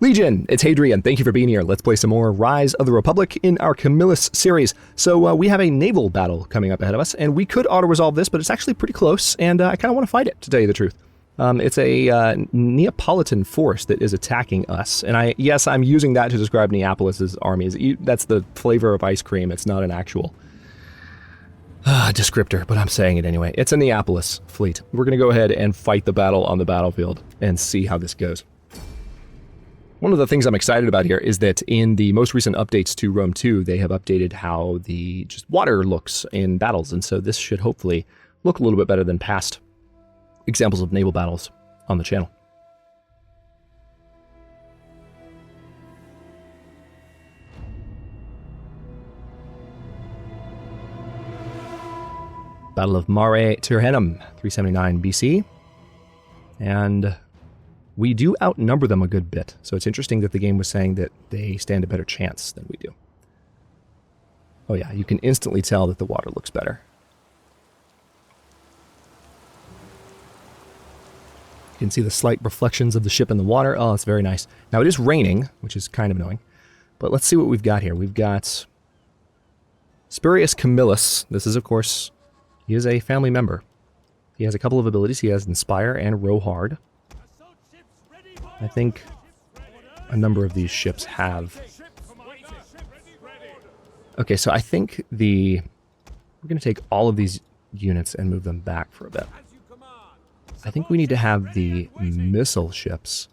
Legion, it's Hadrian. Thank you for being here. Let's play some more Rise of the Republic in our Camillus series. So we have a naval battle coming up ahead of us, and we could auto-resolve this, but it's actually pretty close, and I kind of want to fight it, to tell you the truth. It's a Neapolitan force that is attacking us, and yes, I'm using that to describe Neapolis's armies. That's the flavor of ice cream. It's not an actual descriptor, but I'm saying it anyway. It's a Neapolis fleet. We're going to go ahead and fight the battle on the battlefield and see how this goes. One of the things I'm excited about here is that in the most recent updates to Rome 2, they have updated how the just water looks in battles, and so this should hopefully look a little bit better than past examples of naval battles on the channel. Battle of Mare Tyrrhenum, 379 BC, and we do outnumber them a good bit, so it's interesting that the game was saying that they stand a better chance than we do. Oh yeah, you can instantly tell that the water looks better. You can see the slight reflections of the ship in the water. Oh, it's very nice. Now it is raining, which is kind of annoying, but let's see what we've got here. We've got Furius Camillus. This is, of course, he is a family member. He has a couple of abilities. He has Inspire and Row Hard. I think a number of these ships have... Okay, so I think we're going to take all of these units and move them back for a bit. I think we need to have the missile ships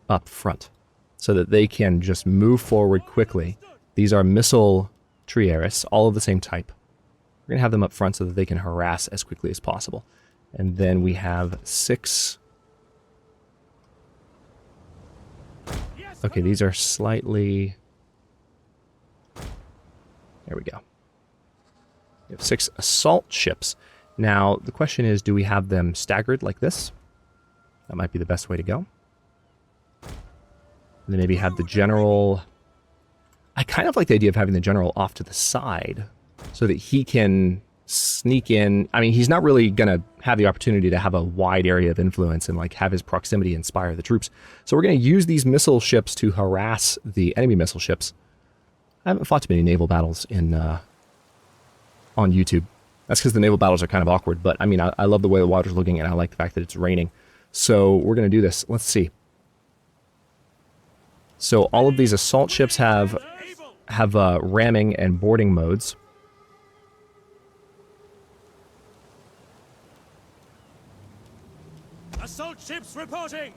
up front so that they can just move forward quickly. These are missile Triaris, all of the same type. We're going to have them up front so that they can harass as quickly as possible. And then we have 6... Okay, these are slightly... There we go. We have 6 assault ships. Now, the question is, do we have them staggered like this? That might be the best way to go. And then maybe have the general... I kind of like the idea of having the general off to the side so that he can sneak in. I mean, he's not really going to have the opportunity to have a wide area of influence and like have his proximity inspire the troops. So we're going to use these missile ships to harass the enemy missile ships. I haven't fought too many naval battles on YouTube. That's because the naval battles are kind of awkward, but I mean, I love the way the water's looking, and I like the fact that it's raining. So we're going to do this. Let's see. So all of these assault ships have ramming and boarding modes. Assault ships reporting!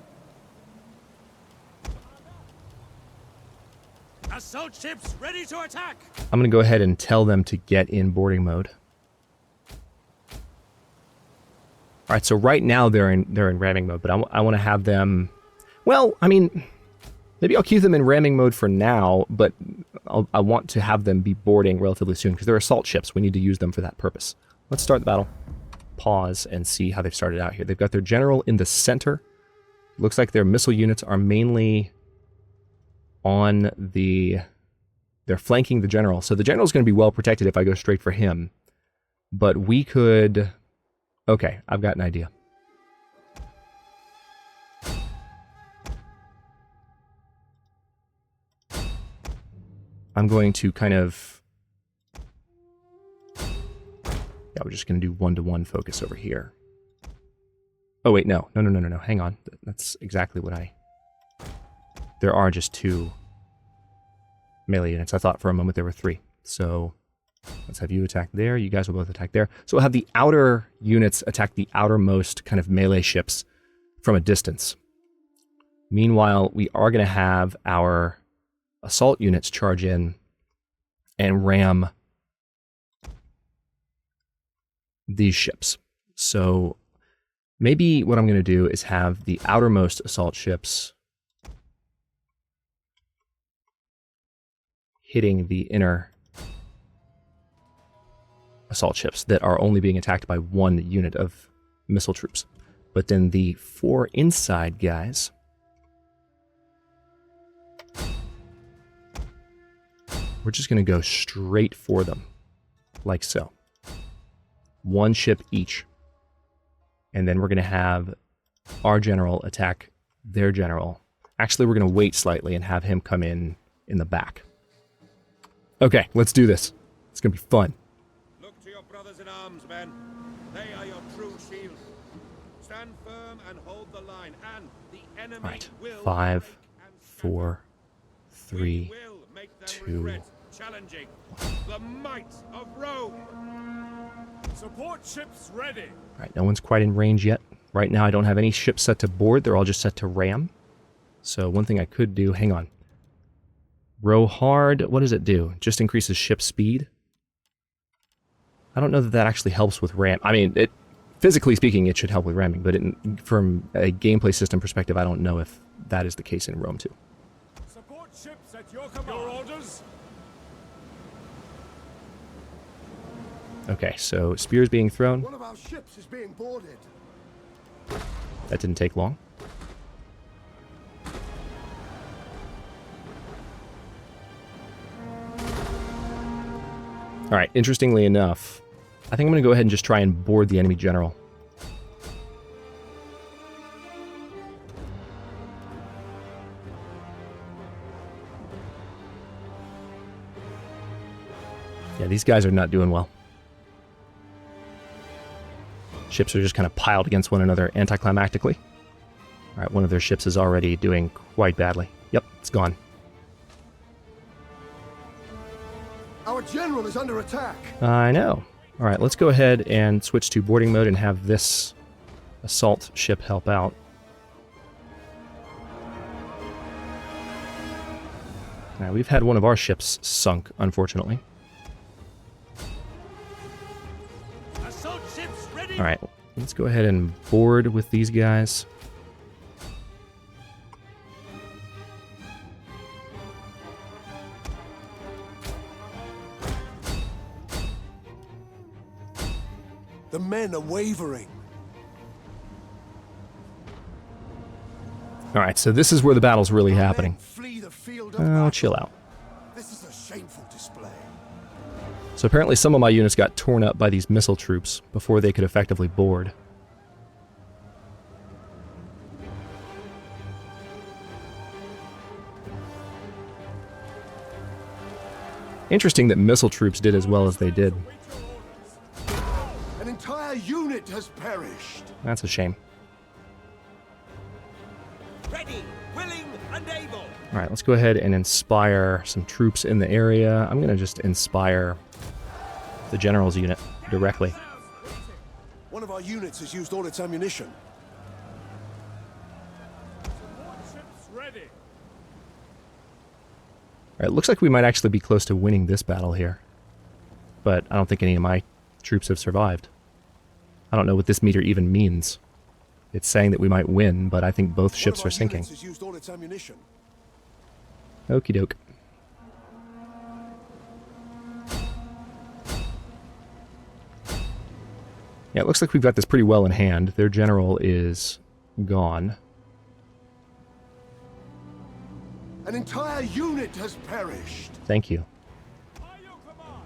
Assault ships ready to attack! I'm going to go ahead and tell them to get in boarding mode. Alright, so right now they're in ramming mode, but I want to have them... Well, I mean, maybe I'll keep them in ramming mode for now, but I want to have them be boarding relatively soon, because they're assault ships. We need to use them for that purpose. Let's start the battle. Pause and see how they've started out here. They've got their general in the center. Looks like their missile units are mainly on the... They're flanking the general. So the general's going to be well protected if I go straight for him. But we could... Okay, I've got an idea. I'm going to kind of... Yeah, we're just going to do one-to-one focus over here. Oh, wait, no. No. Hang on. That's exactly what I... There are just 2 melee units. I thought for a moment there were 3. So let's have you attack there. You guys will both attack there. So we'll have the outer units attack the outermost kind of melee ships from a distance. Meanwhile, we are going to have our assault units charge in and ram these ships. So maybe what I'm going to do is have the outermost assault ships hitting the inner assault ships that are only being attacked by 1 unit of missile troops. But then the 4 inside guys we're just going to go straight for them, like so. 1 ship each. And then we're going to have our general attack their general Actually, we're going to wait slightly and have him come in the back. Okay, let's do this. It's going to be fun. Look to your brothers in arms, men. They are your true shield. Stand firm and hold the line, and the enemy All right, will 5, break and scatter. 4, 3, We will make them 2. regret challenging the might of Rome. Support ships ready. All right, no one's quite in range yet. Right now, I don't have any ships set to board. They're all just set to ram. So one thing I could do, hang on. Row hard, what does it do? Just increases ship speed? I don't know that that actually helps with ram. I mean, physically speaking, it should help with ramming, but from a gameplay system perspective, I don't know if that is the case in Rome 2. Support ships at your command. Your orders. Okay, so spears being thrown. One of our ships is being boarded. That didn't take long. Alright, interestingly enough, I think I'm going to go ahead and just try and board the enemy general. Yeah, these guys are not doing well. Ships are just kind of piled against one another anticlimactically. Alright, one of their ships is already doing quite badly. Yep, it's gone. Our general is under attack. I know. Alright, let's go ahead and switch to boarding mode and have this assault ship help out. Alright, we've had one of our ships sunk, unfortunately. Assault ships ready. Alright, let's go ahead and board with these guys. The men are wavering. Alright, so this is where the battle's really Our men happening. flee the field of Oh, battle. chill out. This is a shameful display. So apparently some of my units got torn up by these missile troops before they could effectively board. Interesting that missile troops did as well as they did. Wait your orders. An entire unit has perished. That's a shame. Ready, willing, and able. Alright, let's go ahead and inspire some troops in the area. I'm going to just inspire the general's unit directly. One of our units has used all its ammunition. Support ships ready. Alright, looks like we might actually be close to winning this battle here. But I don't think any of my troops have survived. I don't know what this meter even means. It's saying that we might win, but I think both ships One are of our sinking. units has used all its ammunition. Okie doke. Yeah, it looks like we've got this pretty well in hand. Their general is gone. An entire unit has perished. Thank you. By your command.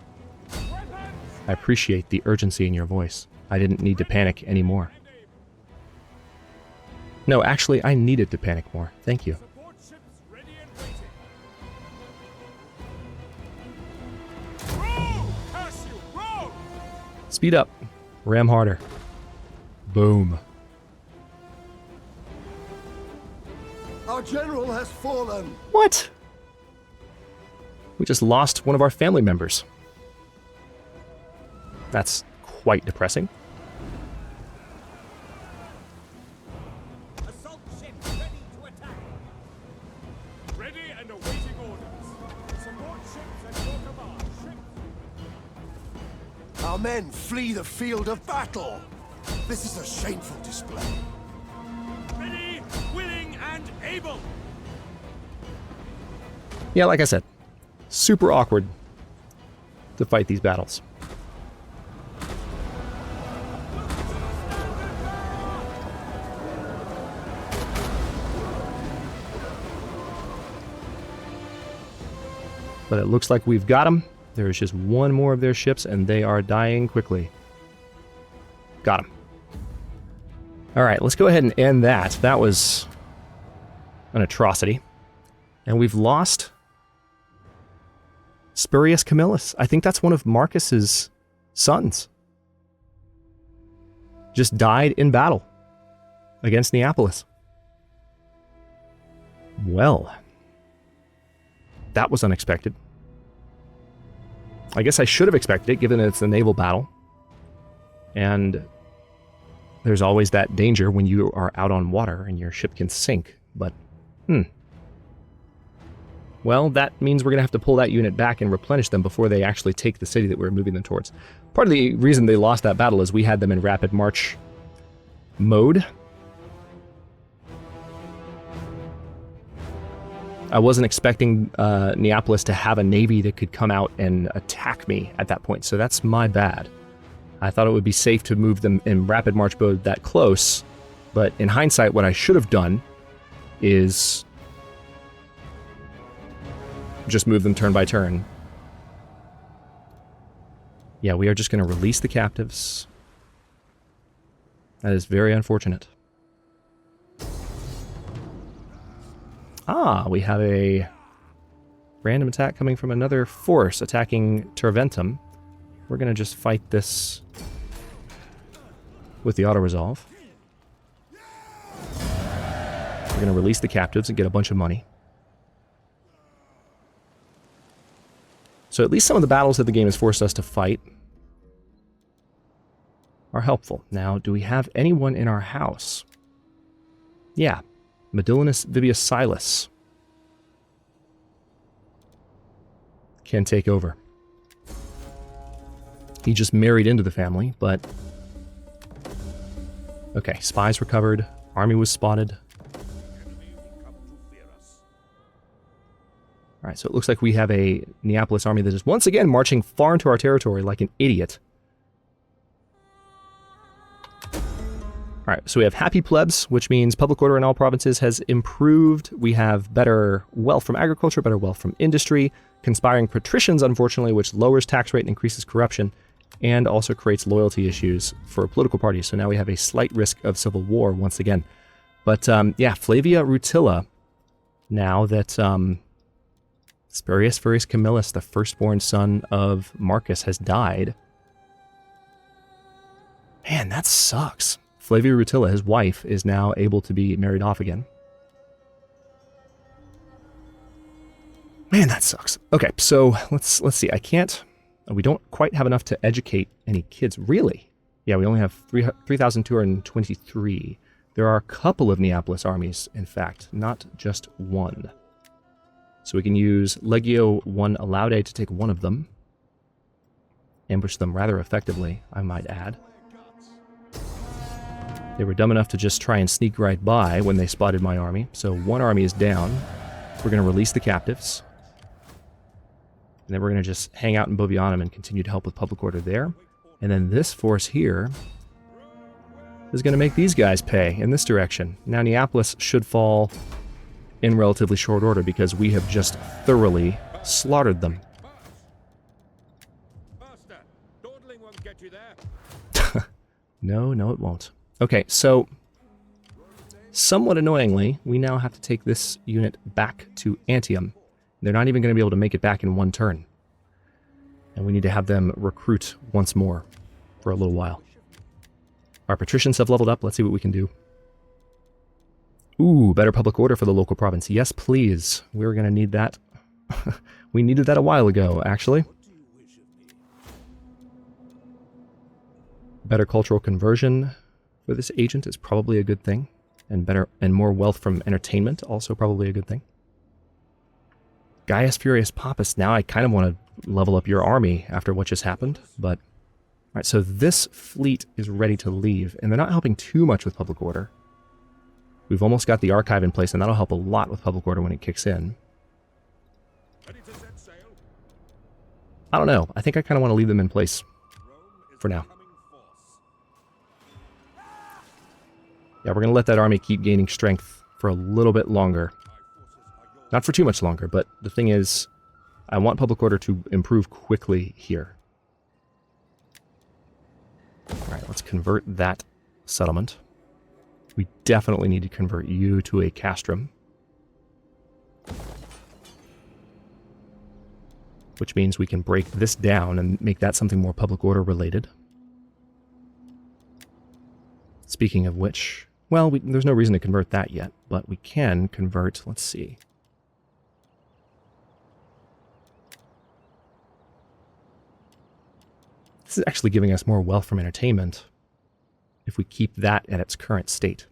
Weapons I appreciate the urgency in your voice. I didn't need to panic anymore. and able. No, actually, I needed to panic more. Thank you. Support ships ready and waiting. Row! Curse you! Row! Speed up. Ram harder. Boom. Our general has fallen. What? We just lost one of our family members. That's quite depressing. Assault ships ready to attack. Ready and awaiting orders. Support ships at your command. Ships. Our men flee the field of battle. This is a shameful display. Ready, willing, and able. Yeah, like I said, super awkward to fight these battles. But it looks like we've got them. There's just one more of their ships, and they are dying quickly. Got them. All right, let's go ahead and end that. That was an atrocity. And we've lost Furius Camillus. I think that's one of Marcus's sons. Just died in battle against Neapolis. Well, that was unexpected. I guess I should have expected it, given that it's a naval battle. And there's always that danger when you are out on water and your ship can sink. But, well, that means we're going to have to pull that unit back and replenish them before they actually take the city that we're moving them towards. Part of the reason they lost that battle is we had them in rapid march mode. I wasn't expecting Neapolis to have a navy that could come out and attack me at that point, so that's my bad. I thought it would be safe to move them in rapid march mode that close, but in hindsight, what I should have done is just move them turn by turn. Yeah, we are just going to release the captives. That is very unfortunate. Ah, we have a random attack coming from another force attacking Terventum. We're going to just fight this with the auto-resolve. We're going to release the captives and get a bunch of money. So at least some of the battles that the game has forced us to fight are helpful. Now, do we have anyone in our house? Yeah. Medillinus Vibius Silas can take over. He just married into the family, but... Okay, spies recovered. Army was spotted. Alright, so it looks like we have a Neapolis army that is once again marching far into our territory like an idiot. Alright, so we have happy plebs, which means public order in all provinces has improved. We have better wealth from agriculture, better wealth from industry. Conspiring patricians, unfortunately, which lowers tax rate and increases corruption, and also creates loyalty issues for political parties. So now we have a slight risk of civil war once again. But yeah, Flavia Rutilla, now that Spurius Furius Camillus, the firstborn son of Marcus, has died. Man, that sucks. Flavia Rutilla, his wife, is now able to be married off again. Man, that sucks. Okay, so let's see. We don't quite have enough to educate any kids, really. Yeah, we only have 3,223. There are a couple of Neapolis armies, in fact, not just one. So we can use Legio 1 Alaude to take one of them. Ambush them rather effectively, I might add. They were dumb enough to just try and sneak right by when they spotted my army. So one army is down. We're going to release the captives. And then we're going to just hang out in Bovianum and continue to help with public order there. And then this force here is going to make these guys pay in this direction. Now Neapolis should fall in relatively short order because we have just thoroughly slaughtered them. No, it won't. Okay, so somewhat annoyingly, we now have to take this unit back to Antium. They're not even going to be able to make it back in one turn. And we need to have them recruit once more for a little while. Our patricians have leveled up. Let's see what we can do. Ooh, better public order for the local province. Yes, please. We're going to need that. We needed that a while ago, actually. Better cultural conversion for this agent is probably a good thing. And better and more wealth from entertainment, also probably a good thing. Gaius Furius Papus, now I kind of want to level up your army after what just happened, but... Alright, so this fleet is ready to leave, and they're not helping too much with public order. We've almost got the archive in place, and that'll help a lot with public order when it kicks in. I don't know. I think I kind of want to leave them in place for now. Yeah, we're going to let that army keep gaining strength for a little bit longer. Not for too much longer, but the thing is, I want public order to improve quickly here. Alright, let's convert that settlement. We definitely need to convert you to a castrum. which means we can break this down and make that something more public order related. Speaking of which, well, there's no reason to convert that yet, but we can convert, let's see. This is actually giving us more wealth from entertainment if we keep that at its current state.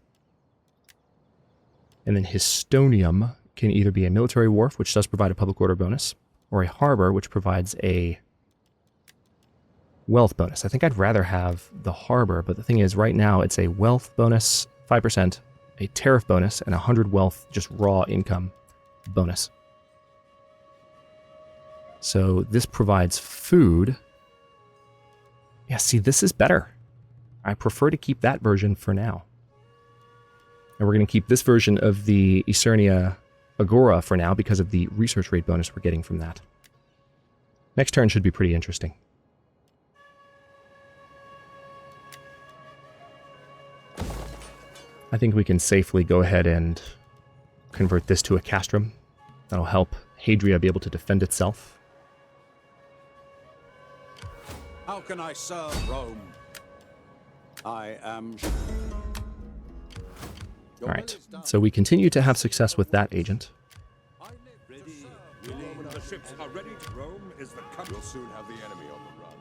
And then Histonium can either be a military wharf, which does provide a public order bonus, or a harbor, which provides a wealth bonus. I think I'd rather have the harbor, but the thing is, right now, it's a wealth bonus, 5%, a tariff bonus, and 100 wealth, just raw income bonus. So this provides food. Yeah, see, this is better. I prefer to keep that version for now. And we're going to keep this version of the Isernia Agora for now because of the research rate bonus we're getting from that. Next turn should be pretty interesting. I think we can safely go ahead and convert this to a castrum. That'll help Hadria be able to defend itself. How can I serve Rome? I am... Alright, so we continue to have success with that agent. The ships are ready to Rome is the country. We'll soon have the enemy on the run.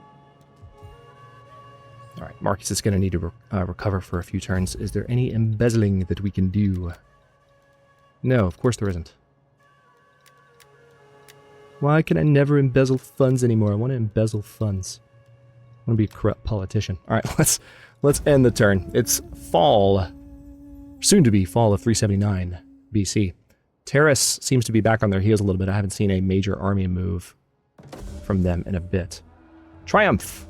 Alright, Marcus is going to need to recover for a few turns. Is there any embezzling that we can do? No, of course there isn't. Why can I never embezzle funds anymore? I want to embezzle funds. I want to be a corrupt politician. Alright, let's end the turn. It's fall. Soon to be fall of 379 BC. Terrace seems to be back on their heels a little bit. I haven't seen a major army move from them in a bit. Triumph!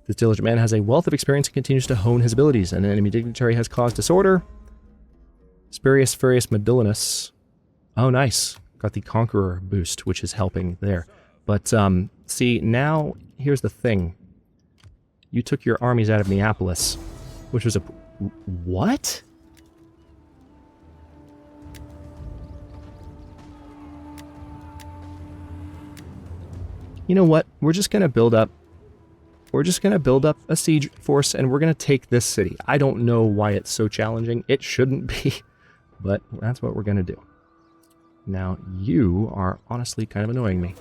This diligent man has a wealth of experience and continues to hone his abilities. An enemy dignitary has caused disorder. Spurius Furius Camillus. Oh, nice. Got the Conqueror boost, which is helping there. But, see, now, here's the thing. You took your armies out of Neapolis, which was a... What? You know what? We're just going to build up a siege force and we're going to take this city. I don't know why it's so challenging. It shouldn't be, but that's what we're going to do. Now, you are honestly kind of annoying me.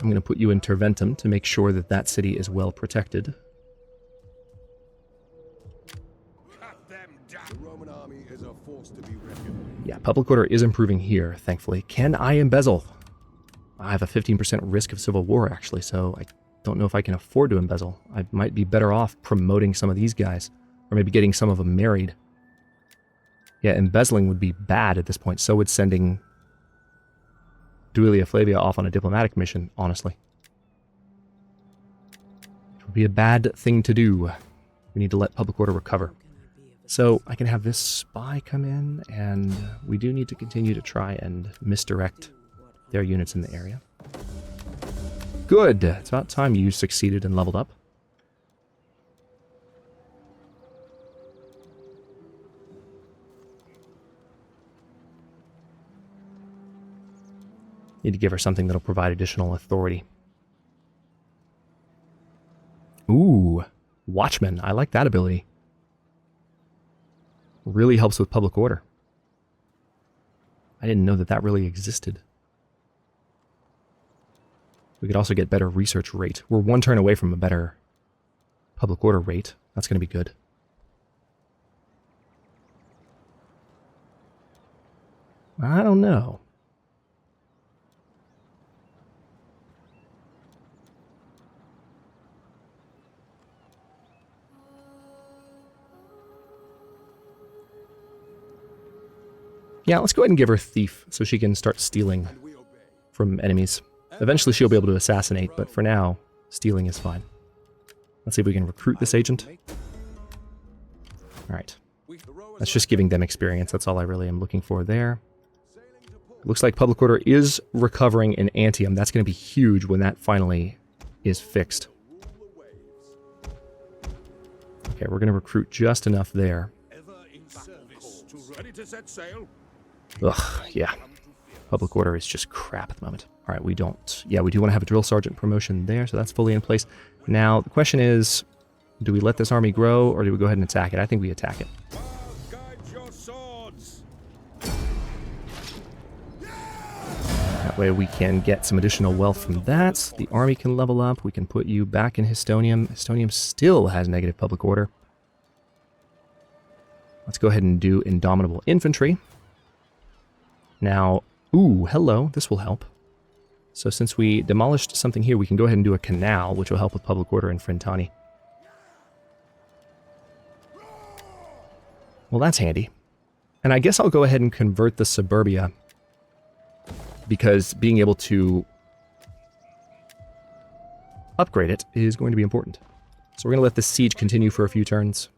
I'm going to put you in Terventum to make sure that that city is well protected. The Roman army is a force to be reckoned with. Yeah, public order is improving here, thankfully. Can I embezzle? I have a 15% risk of civil war, actually, so I don't know if I can afford to embezzle. I might be better off promoting some of these guys, or maybe getting some of them married. Yeah, embezzling would be bad at this point. So would sending Duilia Flavia off on a diplomatic mission, honestly. It would be a bad thing to do. We need to let public order recover. So I can have this spy come in, and we do need to continue to try and misdirect their units in the area. Good! It's about time you succeeded and leveled up. Need to give her something that'll provide additional authority. Ooh, Watchman. I like that ability. Really helps with public order. I didn't know that that really existed. We could also get better research rate. We're one turn away from a better public order rate. That's going to be good. I don't know. Yeah, let's go ahead and give her Thief so she can start stealing from enemies. Eventually she'll be able to assassinate, but for now, stealing is fine. Let's see if we can recruit this agent. Alright. That's just giving them experience. That's all I really am looking for there. It looks like public order is recovering in Antium. That's going to be huge when that finally is fixed. Okay, we're going to recruit just enough there. Ready to set sail? Ugh, yeah. Public order is just crap at the moment. All right, we don't... Yeah, we do want to have a drill sergeant promotion there, so that's fully in place. Now, the question is, do we let this army grow, or do we go ahead and attack it? I think we attack it. Guide your swords. That way we can get some additional wealth from that. The army can level up. We can put you back in Histonium. Histonium still has negative public order. Let's go ahead and do Indomitable Infantry. Now, ooh, hello, this will help. So since we demolished something here, we can go ahead and do a canal, which will help with public order in Frentani. Well, that's handy. And I guess I'll go ahead and convert the suburbia, because being able to upgrade it is going to be important. So we're going to let this siege continue for a few turns,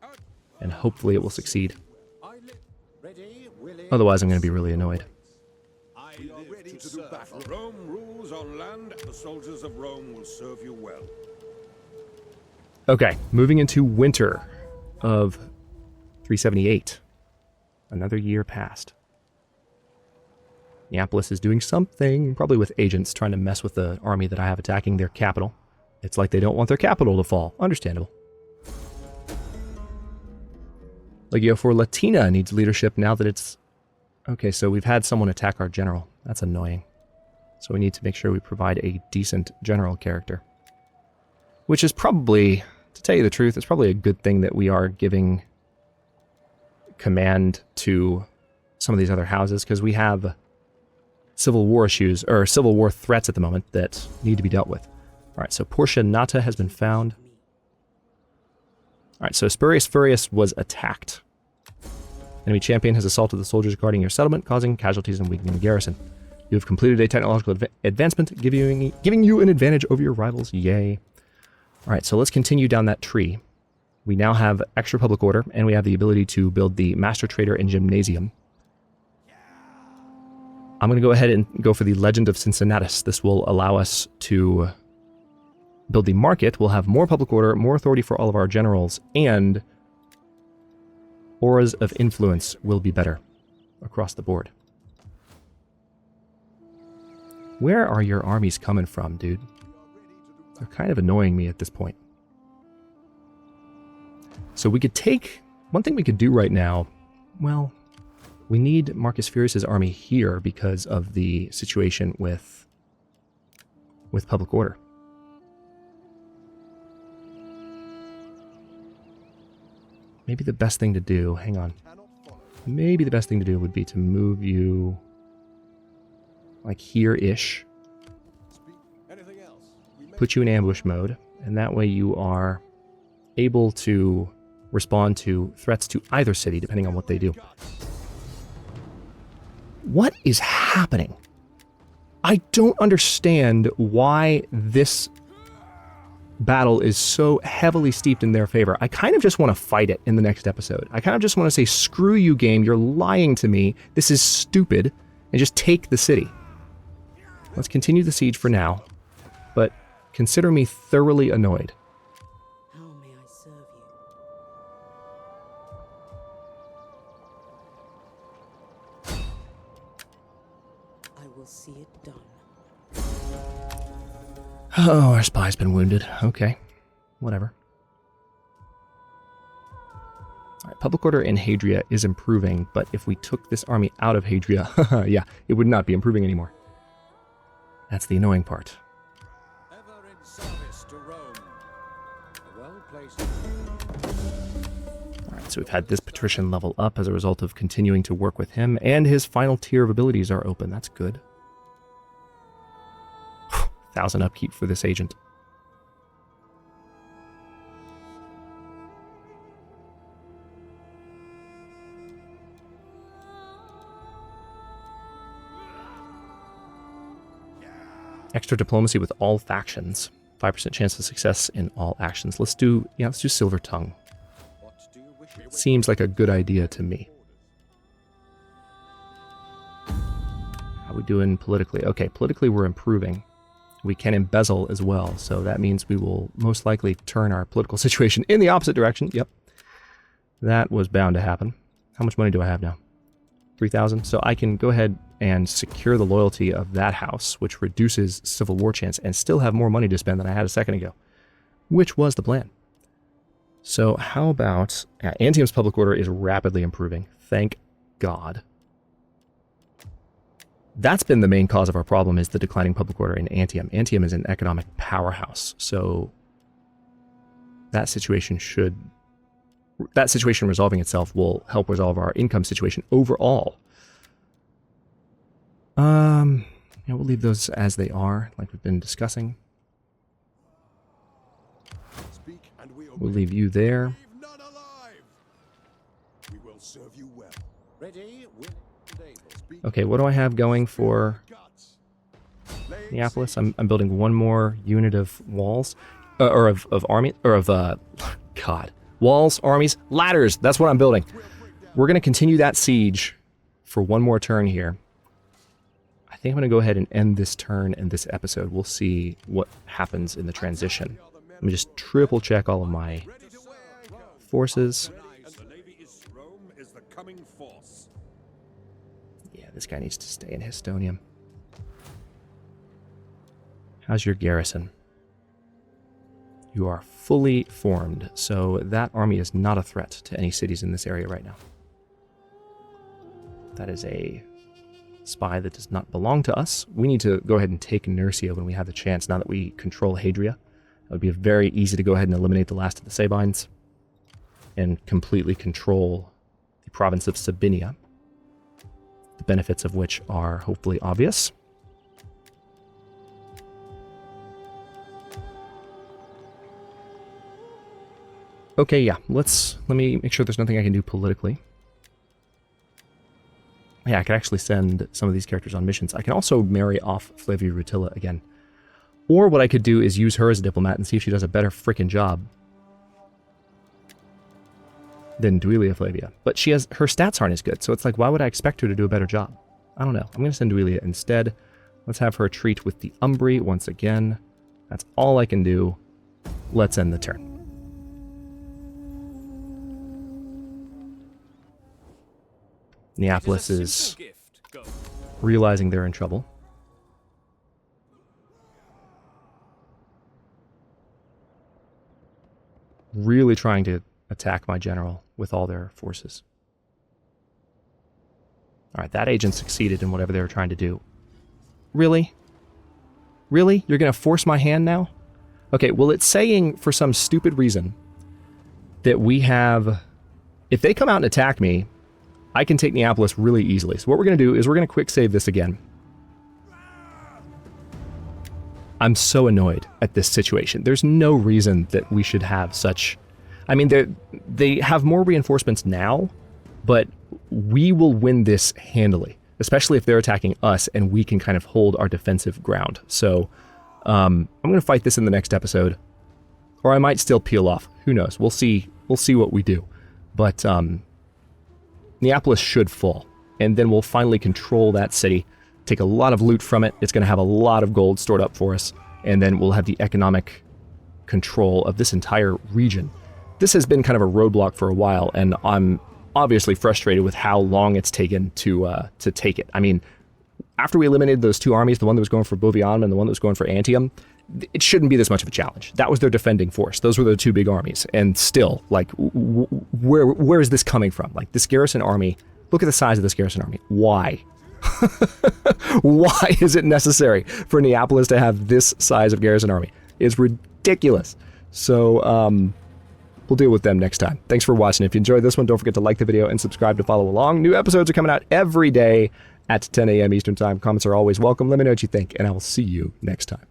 and hopefully it will succeed. Otherwise, I'm going to be really annoyed. Rome rules on land. The soldiers of Rome will serve you well. Okay, moving into winter of 378. Another year passed. Neapolis is doing something, probably with agents trying to mess with the army that I have attacking their capital. It's like they don't want their capital to fall. Understandable. Legio for Latina needs leadership now that it's... Okay, so we've had someone attack our general. That's annoying. So we need to make sure we provide a decent general character. Which is probably, to tell you the truth, it's probably a good thing that we are giving command to some of these other houses, because we have civil war issues, or civil war threats at the moment that need to be dealt with. Alright, so Portia Nata has been found. Alright, so Spurius Furius was attacked. Enemy champion has assaulted the soldiers guarding your settlement, causing casualties and weakening the garrison. You have completed a technological advancement, giving you an advantage over your rivals. Yay. Alright, so let's continue down that tree. We now have extra public order, and we have the ability to build the Master Trader and Gymnasium. I'm going to go ahead and go for the Legend of Cincinnatus. This will allow us to build the market. We'll have more public order, more authority for all of our generals, and auras of influence will be better across the board. Where are your armies coming from, dude? They're kind of annoying me at this point. So we could take... One thing we could do right now... Well, we need Marcus Furius's army here because of the situation with public order. Maybe the best thing to do... Hang on. Maybe the best thing to do would be to move you... like here-ish. Put you in ambush mode, and that way you are able to respond to threats to either city, depending on what they do. What is happening? I don't understand why this battle is so heavily steeped in their favor. I kind of just want to fight it in the next episode. I kind of just want to say, screw you, game, you're lying to me, this is stupid, and just take the city. Let's continue the siege for now, but consider me thoroughly annoyed. How may I serve you? I will see it done. Oh, our spy's been wounded. Okay, whatever. Alright, public order in Hadria is improving, but if we took this army out of Hadria, yeah, it would not be improving anymore. That's the annoying part. Ever in service to Rome. A well-placed... Alright, so we've had this patrician level up as a result of continuing to work with him, and his final tier of abilities are open. That's good. 1,000 upkeep for this agent. Extra diplomacy with all factions. 5% chance of success in all actions. Let's do Silver Tongue. Seems like a good idea to me. How are we doing politically? Okay, politically we're improving. We can embezzle as well, so that means we will most likely turn our political situation in the opposite direction. Yep. That was bound to happen. How much money do I have now? 3,000. So I can go ahead and secure the loyalty of that house, which reduces civil war chance, and still have more money to spend than I had a second ago, which was the plan. So how about... Antium's public order is rapidly improving. Thank God. That's been the main cause of our problem, is the declining public order in Antium. Antium is an economic powerhouse, so that situation resolving itself will help resolve our income situation overall. We'll leave those as they are, like we've been discussing. Speak and we obey. We'll leave you there. Leave none alive. We will serve you well. Ready, willing, and able. Speak Okay, what do I have going for guts. Laying Neapolis? siege. I'm building one more unit of walls, or of army, or of God, walls, armies, ladders. That's what I'm building. We're gonna continue that siege for one more turn here. I think I'm gonna go ahead and end this turn and this episode. We'll see what happens in the transition. Let me just triple check all of my Ready to wear anchor. forces. And the navy is Rome is the coming force. Yeah, this guy needs to stay in Histonium. How's your garrison? You are fully formed, so that army is not a threat to any cities in this area right now. That is a spy that does not belong to us. We need to go ahead and take Nursia when we have the chance, now that we control Hadria. It would be very easy to go ahead and eliminate the last of the Sabines and completely control the province of Sabinia, the benefits of which are hopefully obvious. Okay, yeah, let me make sure there's nothing I can do politically. Yeah, I could actually send some of these characters on missions. I can also marry off Flavia Rutilla again. Or what I could do is use her as a diplomat and see if she does a better freaking job than Duilia Flavia. But her stats aren't as good, so it's like, why would I expect her to do a better job? I don't know. I'm going to send Duilia instead. Let's have her treat with the Umbri once again. That's all I can do. Let's end the turn. Neapolis is realizing they're in trouble. Really trying to attack my general with all their forces. Alright, that agent succeeded in whatever they were trying to do. Really? Really? You're going to force my hand now? Okay, well, it's saying for some stupid reason that we have... If they come out and attack me, I can take Neapolis really easily. So what we're going to do is we're going to quick save this again. I'm so annoyed at this situation. There's no reason that we should have such... I mean, they have more reinforcements now, but we will win this handily, especially if they're attacking us and we can kind of hold our defensive ground. So I'm going to fight this in the next episode, or I might still peel off. Who knows? We'll see. We'll see what we do. But Neapolis should fall, and then we'll finally control that city, take a lot of loot from it. It's going to have a lot of gold stored up for us, and then we'll have the economic control of this entire region. This has been kind of a roadblock for a while, and I'm obviously frustrated with how long it's taken to take it. I mean, after we eliminated those two armies, the one that was going for Bovianum and the one that was going for Antium, it shouldn't be this much of a challenge. That was their defending force. Those were the two big armies. And still, like, where is this coming from? Like, this garrison army, look at the size of this garrison army. Why? Why is it necessary for Neapolis to have this size of garrison army? It's ridiculous. So, we'll deal with them next time. Thanks for watching. If you enjoyed this one, don't forget to like the video and subscribe to follow along. New episodes are coming out every day at 10 a.m. Eastern Time. Comments are always welcome. Let me know what you think, and I will see you next time.